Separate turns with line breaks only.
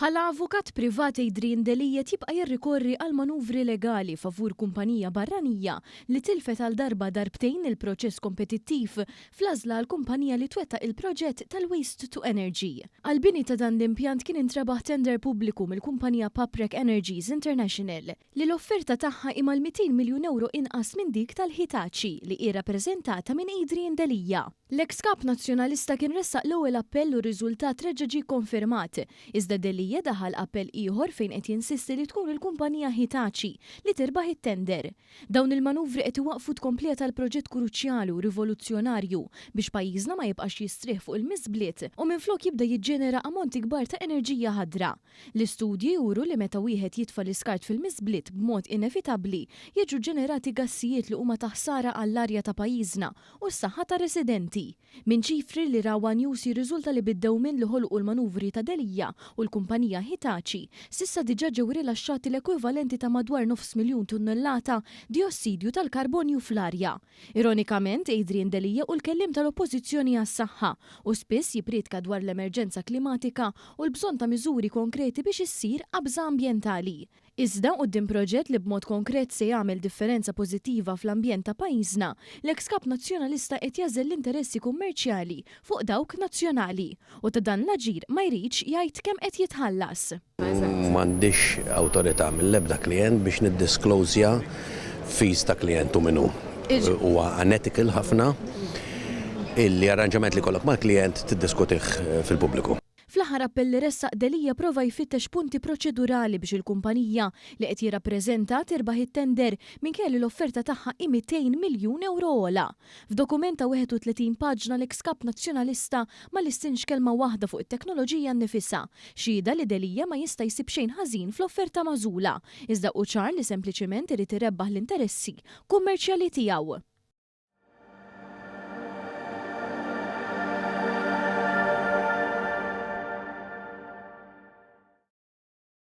Bħala avukat privat Adrian Delija tibqa' jirrikorri għal manuvri legali favur kumpanija barranija li tilfet għal darbtejn il-proċess kompetittiv fl-għażla għal kumpanija li twettaq il-proġett tal-Waste to Energy. Għal-bini ta' dan l-impjant kien intrebaħ tender pubbliku mill-kumpanija Paprec Energies International li l-offerta tagħha ima l-200 miljun euro inqas minn dik tal-Hitachi li hi rappreżentata minn Adrian Delija. L-ex-kap nazzjonalista kien ressaq l-ewwel appell u r-riżultat reġa' ġie konfermat, iżda Delija daħal appell ieħor fejn qed jinsisti li tkun il-kumpanija Hitachi li tirbaħ it-tender. Dawn il-manuvri qed iwaqfu tkomplija tal-proġett kruċjali u rivoluzzjonarju biex pajjiżna ma jibqax jistrieħ fuq il-miżbliet u minflok jibda jiġġenera ammonti kbar ta' enerġija ħadra. L-istudji juru li meta wieħed jitfa' l-iskart fil-miżbliet b'mod inevitabbli jiġu ġenerati gassijiet li huma taħsara għall-arja ta' pajjiżna u s-saħħa ta' residenti. Min ċifri li Rawa News jirriżulta li bid-dewmien li ħolqu l-manuvri ta' Delija u l-kumpanija Hitachi sissa diġà ġew rilaxxati l-ekwivalenti ta' madwar 500,000 tunnellata diossidju tal-karbonju fl-arja. Ironikament, Adrian Delija u l-kellim tal-oppożizzjoni għas-saħħa u spiss jipritka dwar l-emerġenza klimatika u l-bżonn ta' miżuri konkreti biex issir qabża ambjentali. Iżda quddiem proġett li b'mod konkret se jagħmel differenza pożittiva fl-ambjent ta' pajjiżna, l-ex-kap nazzjonalista qed jażel l-interessi kummerċjali fuq dawk nazzjonali u ta' dan l-aġir ma jridx jgħid kemm qed jitħallas.
M'għandix awtorità mill-ebda klient biex niddisklowżja fees ta' klientu minnu. Huwa unethical ħafna illi arranġament li kollok mal-klient tiddiskutih fil-pubbliku.
Fl-aħħar appell li ressaq Delija prova jfittex punti proċedurali biex il-kumpanija li qed jirrappreżenta tirbaħ it-tender minkejja l-offerta tagħha 200 miljun euro ola. F'dokumenta 31 paġna l-ex-kap nazzjonalista ma listinx kelma waħda fuq it-teknoloġija nnifisha, xhieda li Delija ma jista' jsib xejn ħażin fl-offerta magħżula, iżda hu ċar li sempliċement irid irebbaħ l-interessi kummerċjali tiegħu.